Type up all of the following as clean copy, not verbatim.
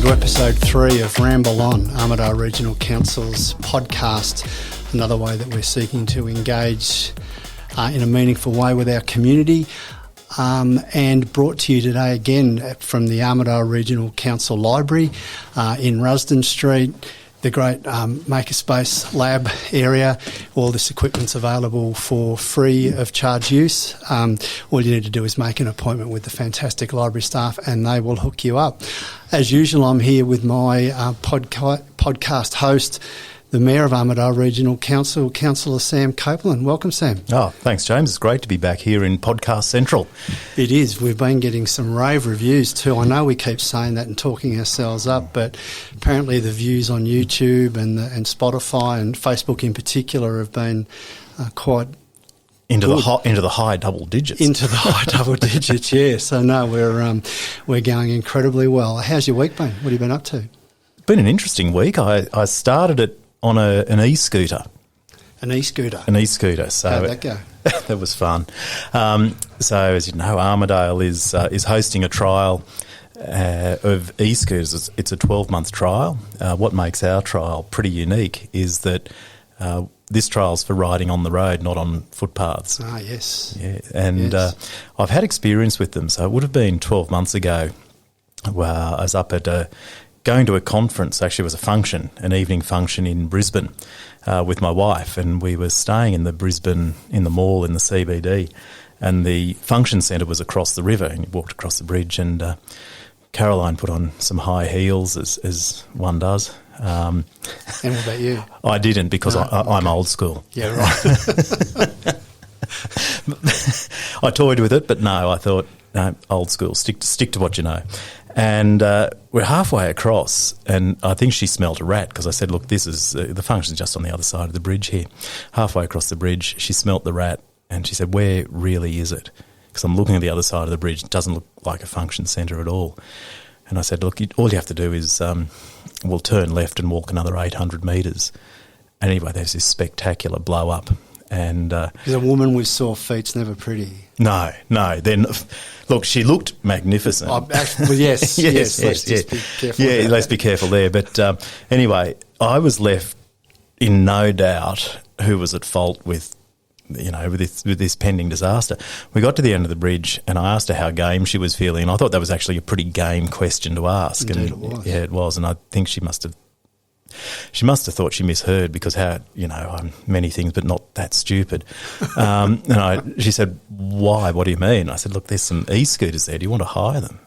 to episode 3 of Ramble On, Armidale Regional Council's podcast, another way that we're seeking to engage in a meaningful way with our community, and brought to you today again from the Armidale Regional Council Library in Rusden Street, the great Makerspace Lab area. All this equipment's available for free of charge use. All you need to do is make an appointment with the fantastic library staff and they will hook you up. As usual, I'm here with my podcast host, the Mayor of Armidale Regional Council, Councillor Sam Coupland. Welcome, Sam. Oh, thanks, James. It's great to be back here in Podcast Central. It is. We've been getting some rave reviews too. I know we keep saying that and talking ourselves up, but apparently the views on YouTube and Spotify and Facebook in particular have been quite into the high double digits. Into the high double digits, yeah. So no, we're going incredibly well. How's your week been? What have you been up to? It's been an interesting week. I started it on an e-scooter. An e-scooter? An e-scooter. So how'd that go? That was fun. So as you know, Armidale is hosting a trial of e-scooters. It's a 12-month trial. What makes our trial pretty unique is that this trial's for riding on the road, not on footpaths. Ah, yes. Yeah, and yes. I've had experience with them. So it would have been 12 months ago where I was up at going to a conference. Actually, it was a function, an evening function in Brisbane with my wife, and we were staying in the mall in the CBD, and the function centre was across the river, and you walked across the bridge, and Caroline put on some high heels, as one does. And what about you? I didn't, because I'm old school. Yeah, right. I toyed with it, but no, I thought, no, old school, stick to what you know. And we're halfway across, and I think she smelt a rat, because I said, look, this is the function's just on the other side of the bridge here. Halfway across the bridge, she smelt the rat, and she said, where really is it? Because I'm looking at the other side of the bridge. It doesn't look like a function centre at all. And I said, look, all you have to do is we'll turn left and walk another 800 metres. And anyway, there's this spectacular blow up. And because a woman with sore feet's never pretty. No. Then, look, she looked magnificent. Yes. Let's just be careful. Yeah, let's be careful there. But anyway, I was left in no doubt who was at fault with this pending disaster. We got to the end of the bridge, and I asked her how game she was feeling. And I thought that was actually a pretty game question to ask. Indeed, and it was. Yeah, it was. And I think she must have thought she misheard, because I'm many things but not that stupid. She said, why? What do you mean? I said, look, there's some e-scooters there. Do you want to hire them?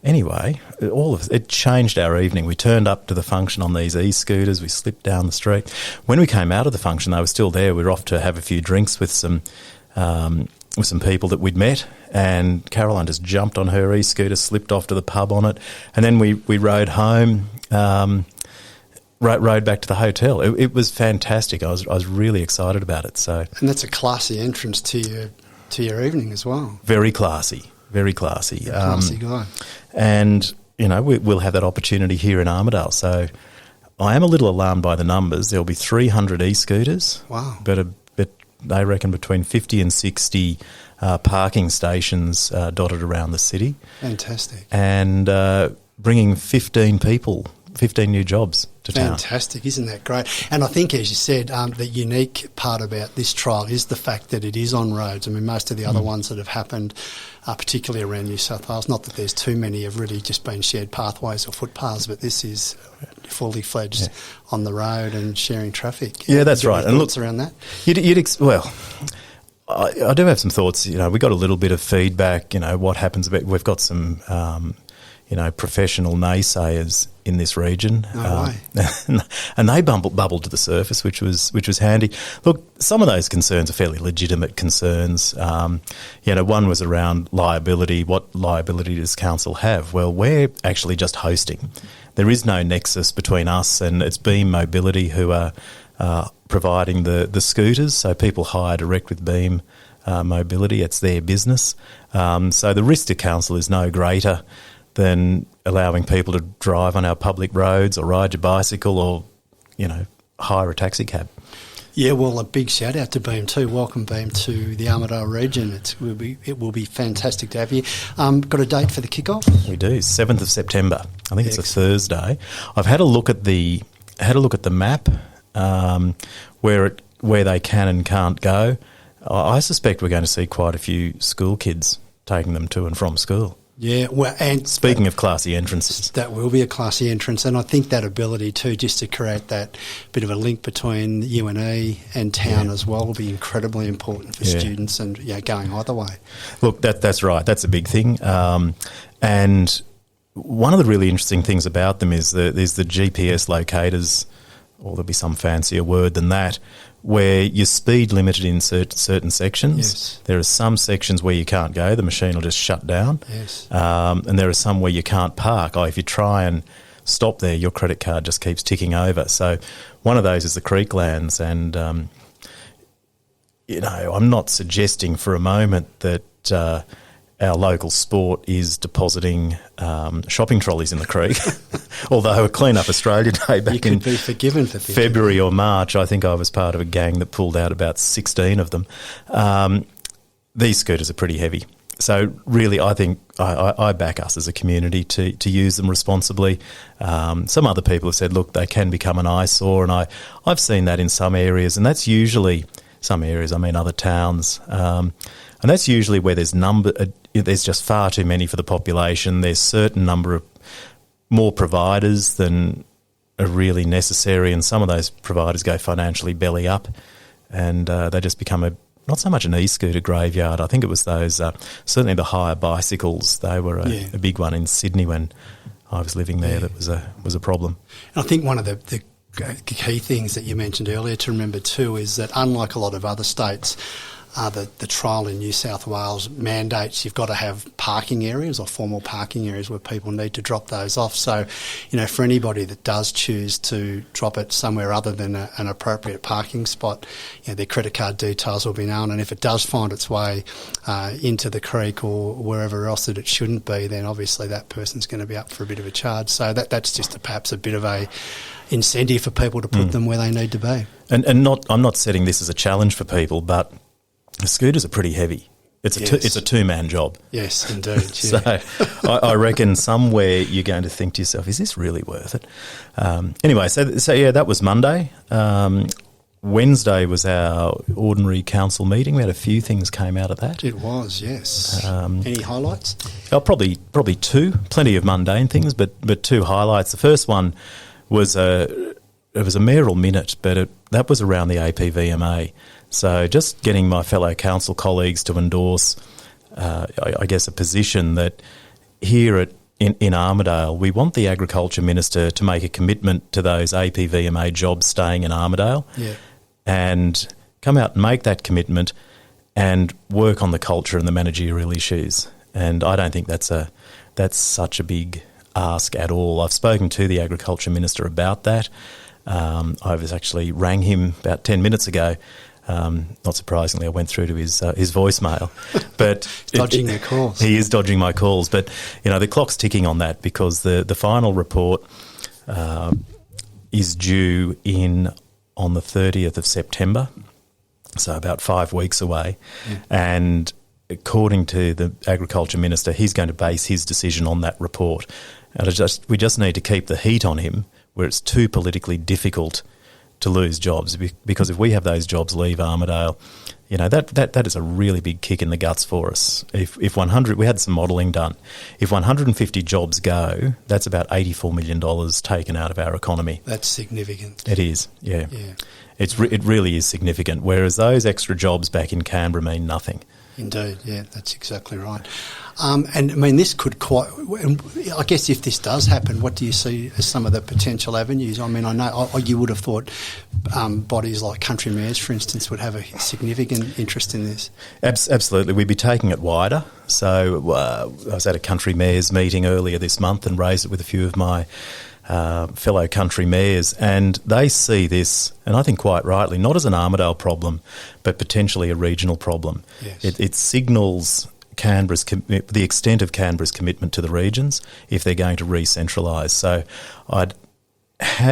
Anyway, it changed our evening. We turned up to the function on these e-scooters. We slipped down the street. When we came out of the function, they were still there. We were off to have a few drinks with some people that we'd met, and Caroline just jumped on her e-scooter, slipped off to the pub on it, and then we rode home. Rode back to the hotel. It was fantastic. I was really excited about it. So, and that's a classy entrance to your evening as well. Very classy. Very classy. Classy guy. And we'll have that opportunity here in Armidale. So I am a little alarmed by the numbers. There'll be 300 e-scooters. Wow. But they reckon between 50 and 60 parking stations dotted around the city. Fantastic. And bringing 15 new jobs to town. Fantastic, isn't that great? And I think, as you said, the unique part about this trial is the fact that it is on roads. I mean, most of the other ones that have happened, particularly around New South Wales, not that there's too many, have really just been shared pathways or footpaths, but this is fully fledged on the road and sharing traffic. Yeah, that's right. And thoughts around that? I do have some thoughts. We got a little bit of feedback. What happens about? We've got some professional naysayers in this region. No way. And they bubbled to the surface, which was handy. Look, some of those concerns are fairly legitimate concerns. One was around liability. What liability does council have? Well, we're actually just hosting. There is no nexus between us and it's Beam Mobility who are providing the scooters. So people hire direct with Beam Mobility. It's their business. So the risk to council is no greater than allowing people to drive on our public roads or ride your bicycle or, hire a taxi cab. Yeah, well, a big shout out to Beam too. Welcome, Beam, to the Armidale region. It will be fantastic to have you. Got a date for the kickoff? We do, 7th of September. I think it's a Thursday. I've had a look at the map where they can and can't go. I suspect we're going to see quite a few school kids taking them to and from school. Yeah, well, and speaking of classy entrances, that will be a classy entrance, and I think that ability too, just to create that bit of a link between UNE and town as well, will be incredibly important for students, and going either way. Look, that's right. That's a big thing, and one of the really interesting things about them is there's the GPS locators, or there'll be some fancier word than that, where you're speed limited in certain sections. Yes. There are some sections where you can't go, the machine will just shut down. Yes. And there are some where you can't park. If you try and stop there, your credit card just keeps ticking over. So one of those is the Creeklands, and, I'm not suggesting for a moment that our local sport is depositing shopping trolleys in the creek. Although a Clean Up Australia Day back in be forgiven for February or March, I think I was part of a gang that pulled out about 16 of them. These scooters are pretty heavy. So really, I think I back us as a community to use them responsibly. Some other people have said, look, they can become an eyesore, and I've seen that in some areas, and that's usually some areas, other towns. And that's usually where there's just far too many for the population. There's certain number of more providers than are really necessary, and some of those providers go financially belly up, and they just become not so much an e-scooter graveyard. I think it was those, certainly the hire bicycles. They were a big one in Sydney when I was living there. That was a problem. And I think one of the key things that you mentioned earlier to remember too is that, unlike a lot of other states, the trial in New South Wales mandates you've got to have parking areas or formal parking areas where people need to drop those off. So, for anybody that does choose to drop it somewhere other than an appropriate parking spot, their credit card details will be known, and if it does find its way into the creek or wherever else that it shouldn't be, then obviously that person's going to be up for a bit of a charge. So that's just perhaps a bit of a incentive for people to put them where they need to be. And I'm not setting this as a challenge for people, but the scooters are pretty heavy. It's a two-man job. Yes, indeed. So I reckon somewhere you're going to think to yourself, is this really worth it? Anyway, so that was Monday. Wednesday was our ordinary council meeting. We had a few things came out of that. It was, yes. Any highlights? Probably two. Plenty of mundane things, but two highlights. The first one was it was a mayoral minute, but that was around the APVMA. So just getting my fellow council colleagues to endorse, I guess, a position that here in Armidale, we want the Agriculture Minister to make a commitment to those APVMA jobs staying in Armidale, and come out and make that commitment and work on the culture and the managerial issues. And I don't think that's such a big ask at all. I've spoken to the Agriculture Minister about that. I was actually rang him about 10 minutes ago. Not surprisingly, I went through to his voicemail. But dodging your calls. He is dodging my calls. But, the clock's ticking on that, because the final report is due in on the 30th of September, so about 5 weeks away. Yeah. And according to the Agriculture Minister, he's going to base his decision on that report. And we just need to keep the heat on him where it's too politically difficult to lose jobs, because if we have those jobs leave Armidale, that is a really big kick in the guts for us. If 100, we had some modelling done. If 150 jobs go, that's about $84 million taken out of our economy. That's significant. It is, yeah. It really is significant. Whereas those extra jobs back in Canberra mean nothing. Indeed, yeah, that's exactly right. And this could I guess if this does happen, what do you see as some of the potential avenues? I know you would have thought bodies like country mayors, for instance, would have a significant interest in this. Absolutely. We'd be taking it wider. So I was at a country mayors meeting earlier this month and raised it with a few of my fellow country mayors, and they see this, and I think quite rightly, not as an Armidale problem, but potentially a regional problem. Yes. It signals the extent of Canberra's commitment to the regions if they're going to re-centralise. So I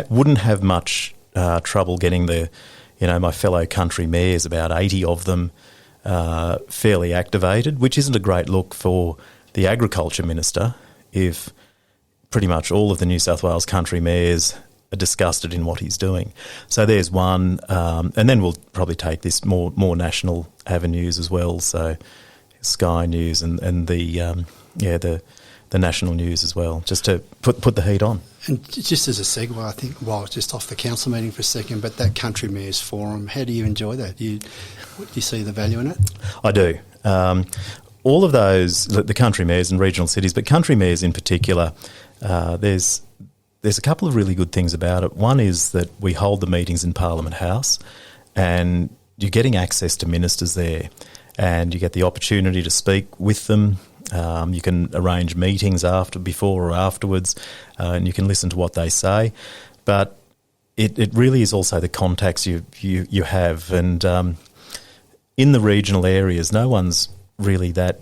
wouldn't have much trouble getting the my fellow country mayors, about 80 of them, fairly activated, which isn't a great look for the Agriculture Minister if pretty much all of the New South Wales country mayors are disgusted in what he's doing. So there's one, and then we'll probably take this more national avenues as well, so Sky News and the national news as well, just to put the heat on. And just as a segue, I think, just off the council meeting for a second, but that Country Mayors Forum, how do you enjoy that? Do you see the value in it? I do. All of those, the country mayors and regional cities, but country mayors in particular, there's a couple of really good things about it. One is that we hold the meetings in Parliament House, and you're getting access to ministers there, and you get the opportunity to speak with them. You can arrange meetings before or afterwards, and you can listen to what they say. But it really is also the contacts you have, and in the regional areas, no one's really that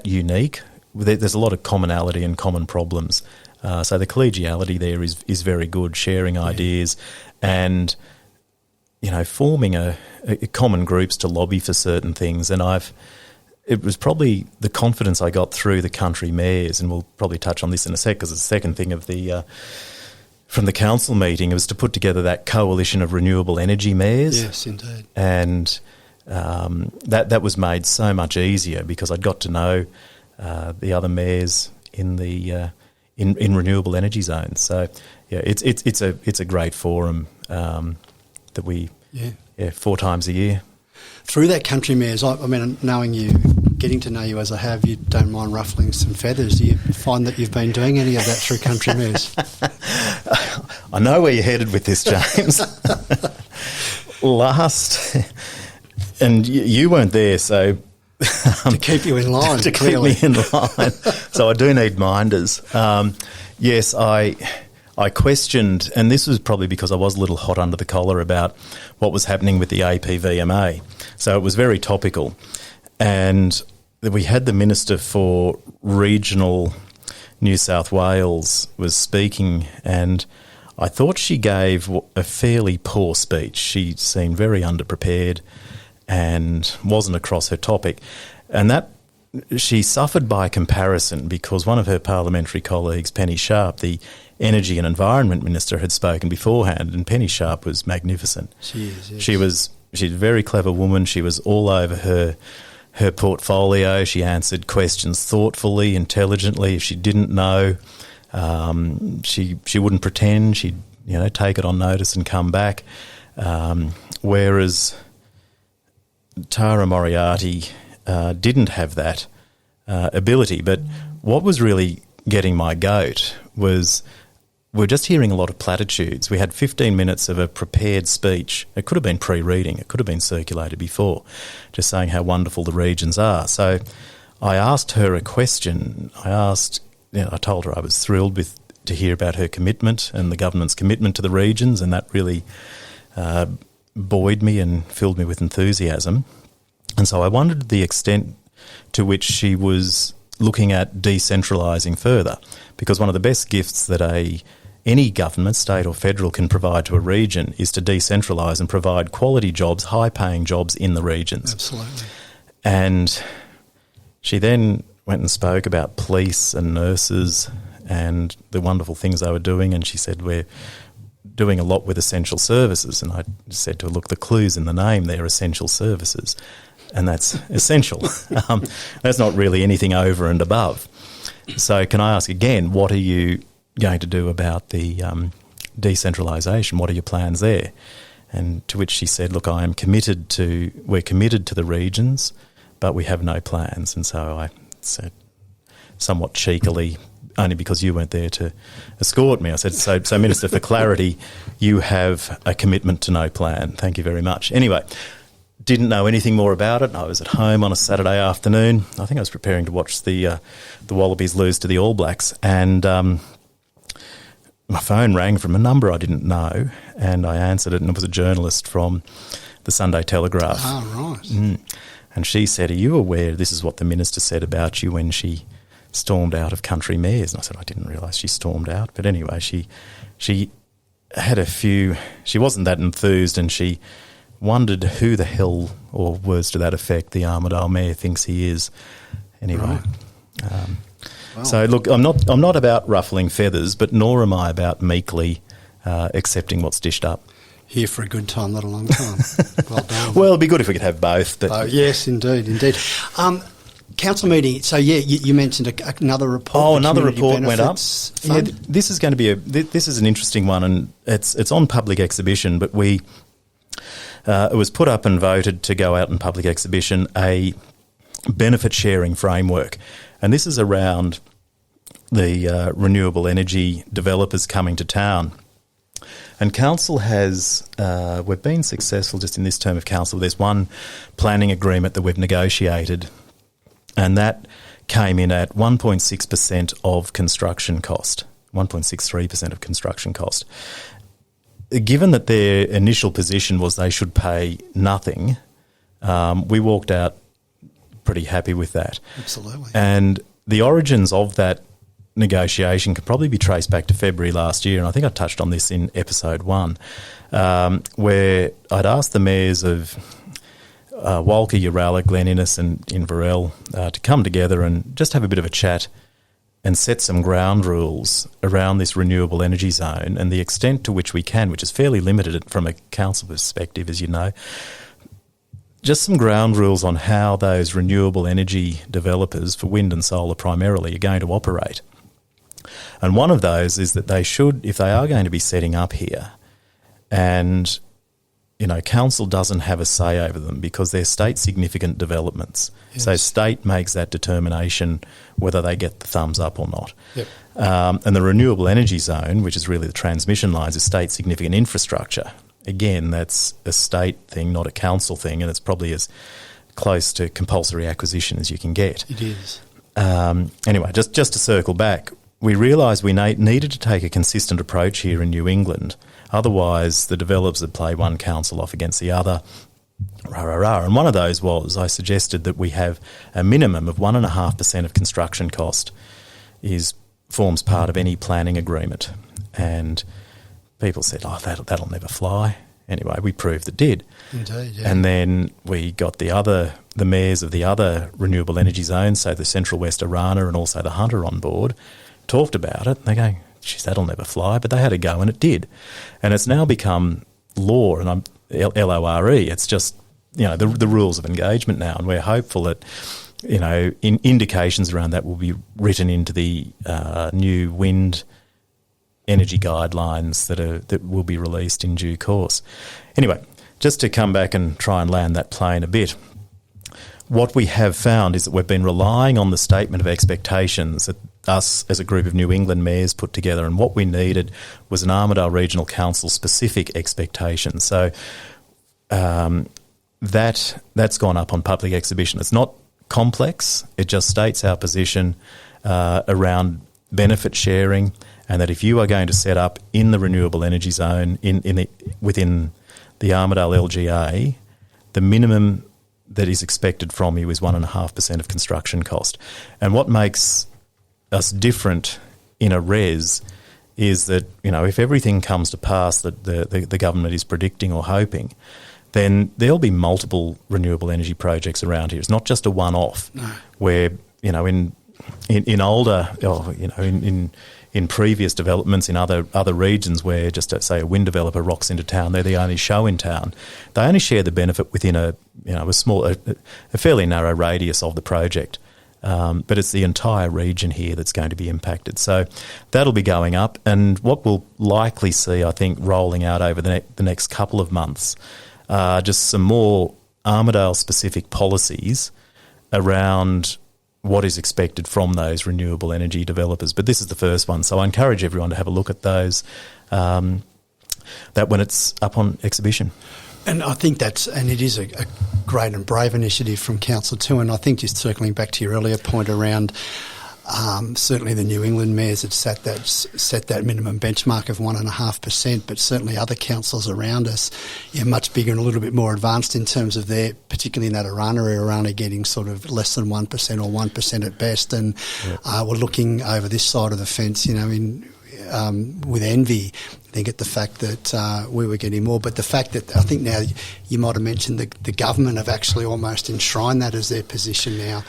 unique. There's a lot of commonality and common problems. So the collegiality there is very good, sharing ideas and, forming a common groups to lobby for certain things. And it was probably the confidence I got through the country mayors, and we'll probably touch on this in a sec, because the second thing of from the council meeting, it was to put together that coalition of renewable energy mayors. Yes, indeed. And that was made so much easier because I'd got to know the other mayors in the in renewable energy zones. So it's a great forum that we 4 times a year. Through that Country Mayors, I mean, knowing you, getting to know you as I have, you don't mind ruffling some feathers. Do you find that you've been doing any of that through Country Mayors? I know where you're headed with this, James. And you weren't there, so to keep you in line, to clearly. keep me in line. So I do need minders. Yes, I questioned, and this was probably because I was a little hot under the collar about what was happening with the APVMA. So it was very topical. And we had the Minister for Regional New South Wales was speaking, and I thought she gave a fairly poor speech. She seemed very underprepared and wasn't across her topic. And that she suffered by comparison because one of her parliamentary colleagues, Penny Sharp, the Energy and Environment Minister, had spoken beforehand, and Penny Sharp was magnificent. She is, yes. She's a very clever woman. She was all over her portfolio. She answered questions thoughtfully, intelligently. If she didn't know, she wouldn't pretend. She'd take it on notice and come back. Whereas Tara Moriarty didn't have that ability. But what was really getting my goat was we're just hearing a lot of platitudes. We had 15 minutes of a prepared speech. It could have been pre-reading. It could have been circulated before, just saying how wonderful the regions are. So I asked her a question. I told her I was thrilled to hear about her commitment and the government's commitment to the regions, and that really buoyed me and filled me with enthusiasm. And so I wondered the extent to which she was looking at decentralising further, because one of the best gifts that any government, state or federal, can provide to a region is to decentralise and provide quality jobs, high-paying jobs in the regions. Absolutely. And she then went and spoke about police and nurses and the wonderful things they were doing, and she said, we're doing a lot with essential services. And I said to her, look, the clue's in the name, they're essential services. And that's essential. That's not really anything over and above. So can I ask again, what are you going to do about the decentralisation? What are your plans there? And to which she said, look, we're committed to the regions, but we have no plans. And so I said, somewhat cheekily, only because you weren't there to escort me, I said, so Minister, for clarity, you have a commitment to no plan. Thank you very much. Anyway, didn't know anything more about it. I was at home on a Saturday afternoon. I think I was preparing to watch the Wallabies lose to the All Blacks, and my phone rang from a number I didn't know, and I answered it, and it was a journalist from the Sunday Telegraph. Ah, right. And she said, are you aware this is what the Minister said about you when she stormed out of Country Mayors? And I said, I didn't realise she stormed out. But anyway, she had she wasn't that enthused, and she wondered who the hell, or words to that effect, the Armidale mayor thinks he is. Anyway, Wow. So look, I'm not about ruffling feathers, but nor am I about meekly accepting what's dished up. Here for a good time, not a long time. Well done. Well, it'd be good if we could have both. But Yes, indeed. Council meeting. So you mentioned another report. Oh, another report went up. Fund. Yeah, this is going to be this is an interesting one, and it's on public exhibition. But it was put up and voted to go out in public exhibition, a benefit sharing framework, and this is around the renewable energy developers coming to town. And council has, we've been successful just in this term of council. There's one planning agreement that we've negotiated, and that came in at 1.6% of construction cost, 1.63% of construction cost. Given that their initial position was they should pay nothing, we walked out pretty happy with that. Absolutely. And the origins of that negotiation could probably be traced back to February last year, and I think I touched on this in episode 1, where I'd asked the mayors of Walker, Uralla, Glen Innes and Inverell to come together and just have a bit of a chat and set some ground rules around this renewable energy zone and the extent to which we can, which is fairly limited from a council perspective, as you know, just some ground rules on how those renewable energy developers, for wind and solar primarily, are going to operate. And one of those is that they should, if they are going to be setting up here, and council doesn't have a say over them because they're state significant developments. Yes. So state makes that determination whether they get the thumbs up or not. Yep. And the renewable energy zone, which is really the transmission lines, is state significant infrastructure. Again, that's a state thing, not a council thing, and it's probably as close to compulsory acquisition as you can get. It is. Anyway, just to circle back, we realised we needed to take a consistent approach here in New England. Otherwise, the developers would play one council off against the other. And one of those was I suggested that we have a minimum of 1.5% of construction cost forms part of any planning agreement. And people said, that'll never fly. Anyway, we proved it did. Indeed, yeah. And then we got the mayors of the other renewable energy zones, so the Central West Arana and also the Hunter on board, talked about it. And they go, geez, that'll never fly. But they had a go and it did. And it's now become law, and LORE. It's just, the rules of engagement now. And we're hopeful that, indications around that will be written into the new wind energy guidelines that will be released in due course. Anyway, just to come back and try and land that plane a bit, what we have found is that we've been relying on the statement of expectations that us as a group of New England mayors put together, and what we needed was an Armidale Regional Council specific expectation. So that's gone up on public exhibition. It's not complex. It just states our position around benefit sharing, and that if you are going to set up in the renewable energy zone within the Armidale LGA, the minimum that is expected from you is 1.5% of construction cost. And what makes us different in a res is that, if everything comes to pass that the government is predicting or hoping, then there'll be multiple renewable energy projects around here. It's not just a one-off where, in older, in previous developments in other regions where just say a wind developer rocks into town, they're the only show in town. They only share the benefit within a fairly narrow radius of the project, but it's the entire region here that's going to be impacted. So that'll be going up, and what we'll likely see, I think, rolling out over the next couple of months, just some more Armidale specific policies around what is expected from those renewable energy developers. But this is the first one, so I encourage everyone to have a look at those, that when it's up on exhibition. And I think it is a great and brave initiative from Council too, and I think just circling back to your earlier point around certainly the New England mayors had set that minimum benchmark of 1.5%, but certainly other councils around us, much bigger and a little bit more advanced in terms of their, particularly in that Arana area, Arana getting sort of less than 1% or 1% at best, and we're looking over this side of the fence, with envy think at the fact that we were getting more, but the fact that I think now you might have mentioned the government have actually almost enshrined that as their position now,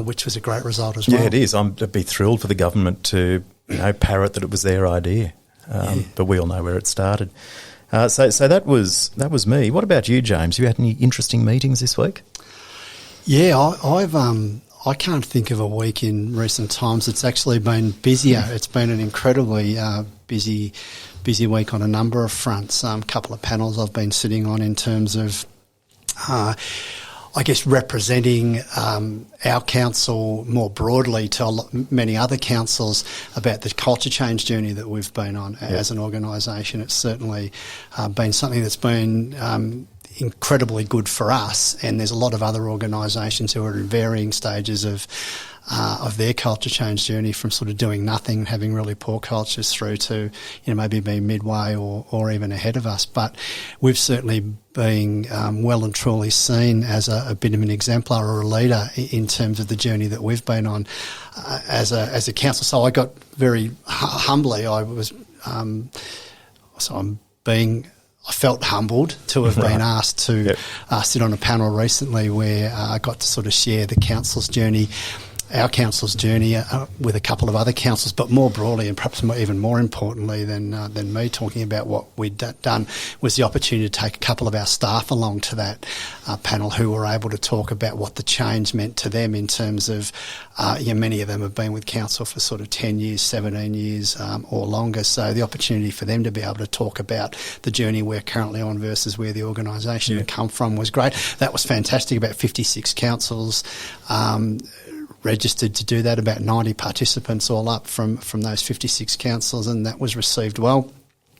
which was a great result as well. Yeah, it is. I'd be thrilled for the government to parrot that it was their idea, but we all know where it started. So that was me. What about you, James? You had any interesting meetings this week? Yeah, I can't think of a week in recent times. It's actually been busier. It's been an incredibly busy week on a number of fronts. A couple of panels I've been sitting on in terms of, I guess, representing our council more broadly to many other councils about the culture change journey that we've been on as an organisation. It's certainly been something that's been incredibly good for us, and there's a lot of other organisations who are in varying stages of their culture change journey, from sort of doing nothing, having really poor cultures, through to maybe being midway or even ahead of us. But we've certainly been well and truly seen as a bit of an exemplar or a leader in terms of the journey that we've been on as a council. So I got very humbly, I felt humbled to have been asked to sit on a panel recently where I got to sort of share the council's journey, our council's journey with a couple of other councils, but more broadly and perhaps even more importantly than me talking about what we'd done was the opportunity to take a couple of our staff along to that panel who were able to talk about what the change meant to them in terms of, many of them have been with council for sort of 10 years, 17 years or longer. So the opportunity for them to be able to talk about the journey we're currently on versus where the organisation had come from was great. That was fantastic. About 56 councils registered to do that, about 90 participants all up from those 56 councils, and that was received well.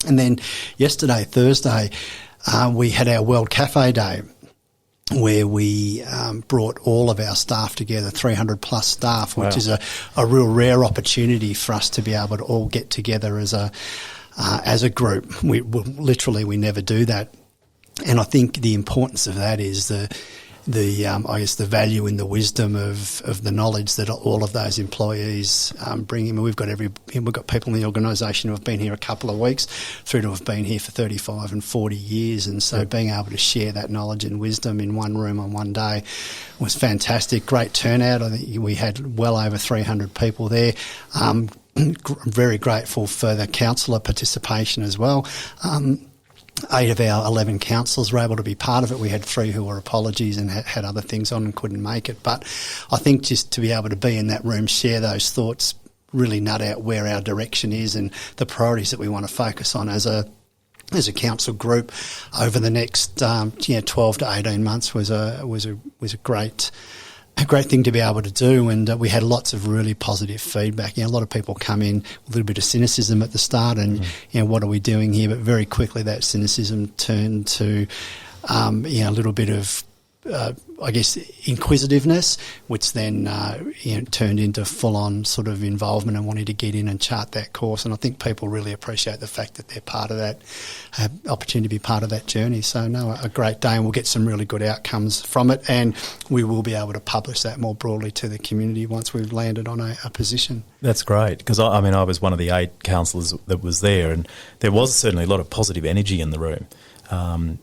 And then yesterday, Thursday, we had our World Cafe Day, where we brought all of our staff together, 300 plus staff, which is a real rare opportunity for us to be able to all get together as a group. We never do that. And I think the importance of that is the value and the wisdom of the knowledge that all of those employees bring in. We've got people in the organisation who have been here a couple of weeks through to have been here for 35 and 40 years, and so being able to share that knowledge and wisdom in one room on one day was fantastic. Great turnout. I think we had well over 300 people there. Very grateful for the councillor participation as well. 8 of our 11 councils were able to be part of it. We had 3 who were apologies and had other things on and couldn't make it. But I think just to be able to be in that room, share those thoughts, really nut out where our direction is and the priorities that we want to focus on as a council group over the next 12 to 18 months was a great thing to be able to do, and we had lots of really positive feedback. A lot of people come in with a little bit of cynicism at the start and, what are we doing here? But very quickly that cynicism turned to, a little bit of, inquisitiveness, which then, turned into full-on sort of involvement and wanting to get in and chart that course. And I think people really appreciate the fact that they're part of that, have opportunity to be part of that journey. So, a great day, and we'll get some really good outcomes from it. And we will be able to publish that more broadly to the community once we've landed on a position. That's great, because I was one of the 8 councillors that was there, and there was certainly a lot of positive energy in the room and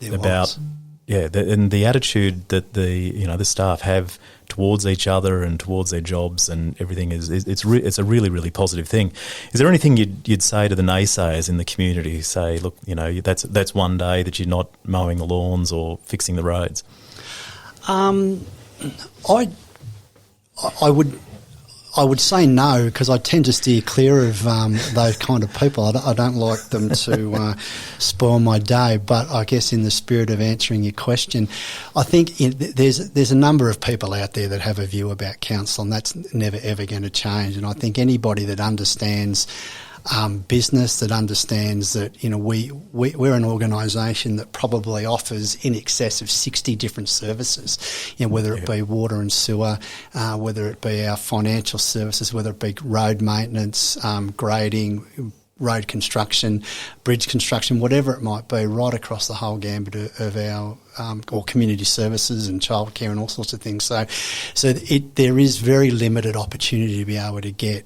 the attitude that the staff have towards each other and towards their jobs and everything it's a really, really positive thing. Is there anything you'd say to the naysayers in the community? Say, look, that's one day that you're not mowing the lawns or fixing the roads. I would say no, because I tend to steer clear of those kind of people. I don't like them to spoil my day. But I guess in the spirit of answering your question, I think there's a number of people out there that have a view about council, and that's never ever going to change. And I think anybody that understands business, that understands that we're an organisation that probably offers in excess of 60 different services, whether it be water and sewer, whether it be our financial services, whether it be road maintenance, grading, road construction, bridge construction, whatever it might be, right across the whole gambit of our or community services and childcare and all sorts of things. So there is very limited opportunity to be able to get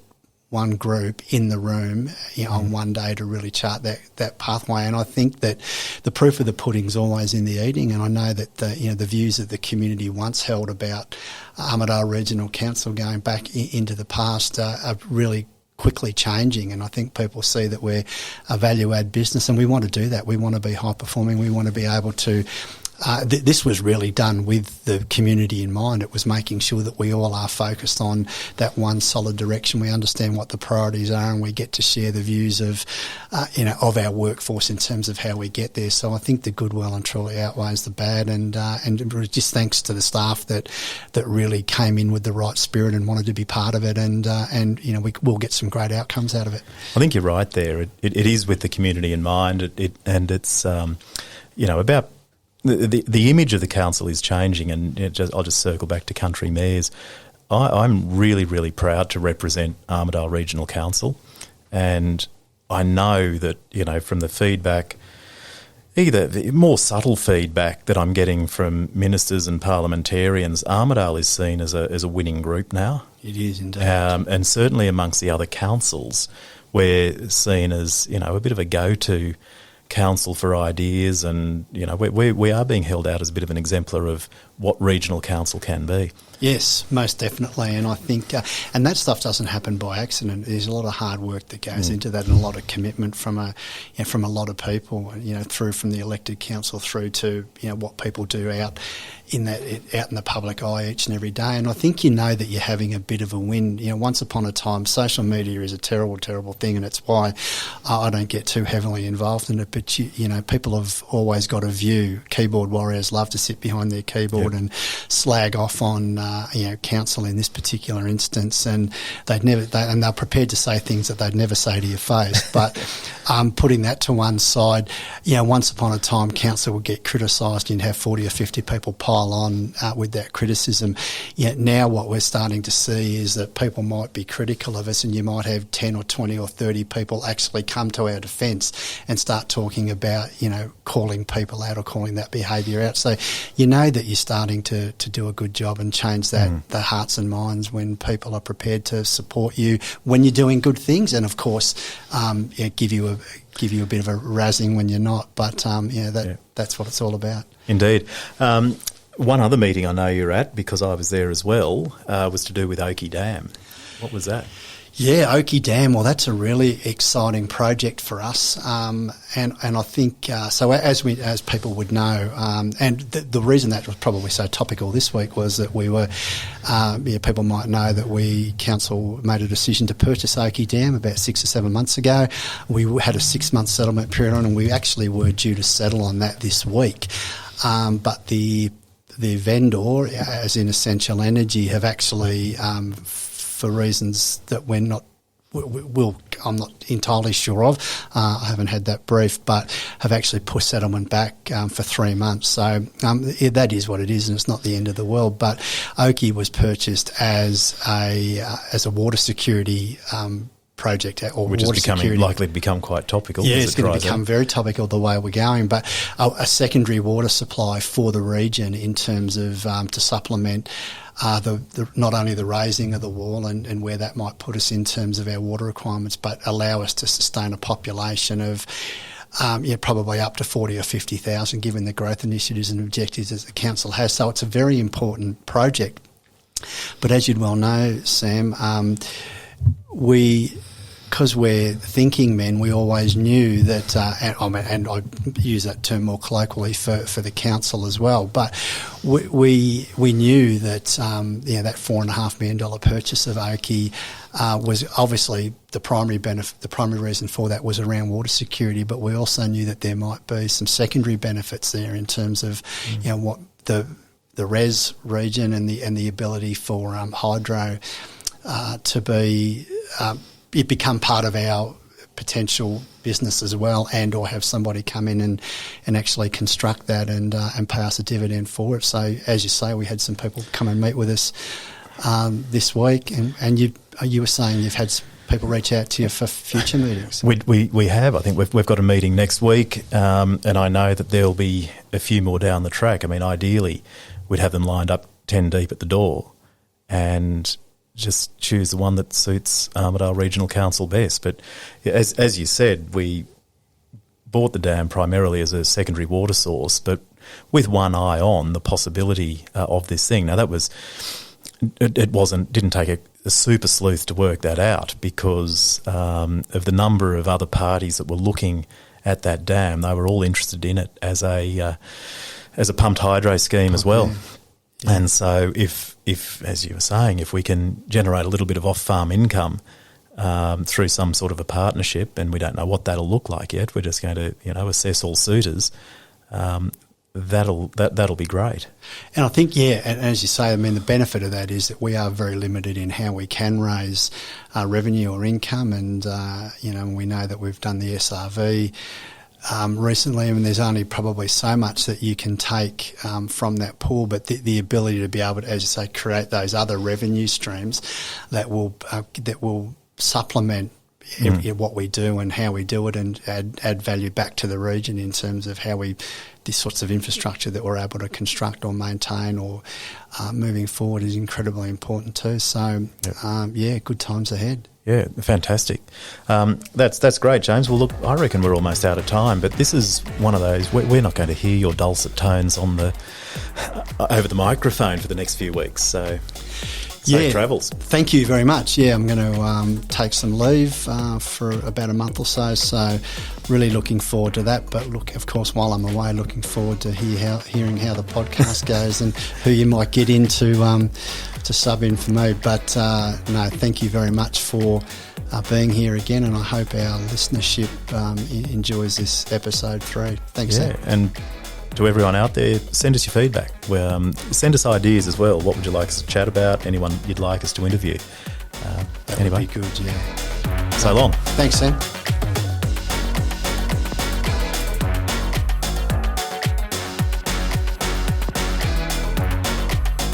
one group in the room on one day to really chart that pathway. And I think that the proof of the pudding's always in the eating. And I know that the views that the community once held about Armidale Regional Council going back into the past are really quickly changing, and I think people see that we're a value-add business, and we want to do that. We want to be high-performing. We want to be able to this was really done with the community in mind. It was making sure that we all are focused on that one solid direction. We understand what the priorities are, and we get to share the views of our workforce in terms of how we get there. So I think the good well and truly outweighs the bad, and just thanks to the staff that really came in with the right spirit and wanted to be part of it, and we will get some great outcomes out of it. I think you're right there. It is with the community in mind, it's about. The image of the council is changing, and I'll just circle back to country mayors. I'm really, really proud to represent Armidale Regional Council, and I know that, from the feedback, either the more subtle feedback that I'm getting from ministers and parliamentarians, Armidale is seen as a winning group now. It is indeed. And certainly amongst the other councils, we're seen as, a bit of a go-to council for ideas, and we are being held out as a bit of an exemplar of what regional council can be. Yes, most definitely, and I think and that stuff doesn't happen by accident. There's a lot of hard work that goes into that, and a lot of commitment from a lot of people. Through from the elected council through to what people do out in the public eye each and every day. And I think that you're having a bit of a win. Once upon a time, social media is a terrible, terrible thing, and it's why I don't get too heavily involved in it. But people have always got a view. Keyboard warriors love to sit behind their keyboard and slag off on council in this particular instance, and they're prepared to say things that they'd never say to your face. But putting that to one side, once upon a time, council would get criticised. You'd have 40 or 50 people pile on with that criticism. Now what we're starting to see is that people might be critical of us, and you might have 10 or 20 or 30 people actually come to our defence and start talking about, calling people out or calling that behaviour out. So that you're starting to do a good job and change the hearts and minds when people are prepared to support you when you're doing good things, and of course give you a bit of a razzing when you're not. But that's what it's all about. Indeed. One other meeting I know you're at, because I was there as well, was to do with Oaky Dam. What was that? Yeah, Oaky Dam. Well, that's a really exciting project for us, and I think so. As people would know, and the reason that was probably so topical this week was that we were, people might know that council made a decision to purchase Oaky Dam about 6 or 7 months ago. We had a 6-month settlement period on, and we actually were due to settle on that this week, but the vendor, as in Essential Energy, have actually for reasons that I'm not entirely sure of. I haven't had that brief, but have actually pushed settlement back for 3 months. So that is what it is, and it's not the end of the world. But Oaky was purchased as a water security project, or which is likely to become quite topical. Yeah, it's going to become very topical the way we're going, but a secondary water supply for the region in terms of to supplement not only the raising of the wall and where that might put us in terms of our water requirements, but allow us to sustain a population of probably up to 40 or 50,000, given the growth initiatives and objectives that the council has. So it's a very important project. But as you'd well know, Sam, because we're thinking men, we always knew that, and I use that term more colloquially for the council as well, but we knew that that $4.5 million purchase of Oaky was obviously the primary benefit. The primary reason for that was around water security, but we also knew that there might be some secondary benefits there in terms of what the res region and the ability for hydro to be become part of our potential business as well, and or have somebody come in and actually construct that and pay us a dividend for it. So as you say, we had some people come and meet with us this week, and you were saying you've had people reach out to you for future meetings. We have. I think we've got a meeting next week, and I know that there'll be a few more down the track. I mean, ideally, we'd have them lined up 10 deep at the door, and just choose the one that suits Armidale Regional Council best. But as you said, we bought the dam primarily as a secondary water source, but with one eye on the possibility of this thing. Now, didn't take a super sleuth to work that out, because of the number of other parties that were looking at that dam. They were all interested in it as a pumped hydro scheme as well. Yeah. And so if, as you were saying, if we can generate a little bit of off-farm income through some sort of a partnership, and we don't know what that'll look like yet, we're just going to, assess all suitors, that'll be great. And I think, and as you say, I mean, the benefit of that is that we are very limited in how we can raise revenue or income, and we know that we've done the SRV recently. I mean, there's only probably so much that you can take from that pool, but the ability to be able to, as you say, create those other revenue streams that will supplement what we do and how we do it, and add value back to the region in terms of how these sorts of infrastructure that we're able to construct or maintain or moving forward is incredibly important too. So, good times ahead. Yeah, fantastic. That's great, James. Well, look, I reckon we're almost out of time, but this is one of those, we're not going to hear your dulcet tones over the microphone for the next few weeks, so safe travels. Thank you very much. Yeah, I'm going to take some leave for about a month or so really looking forward to that. But look, of course, while I'm away, looking forward to hearing how the podcast goes and who you might get into to sub in for me. But no, thank you very much for being here again, and I hope our listenership enjoys this episode 3. Thanks, Sam. And to everyone out there, send us your feedback. Send us ideas as well. What would you like us to chat about? Anyone you'd like us to interview? That would be good, yeah. So long. Thanks, Sam.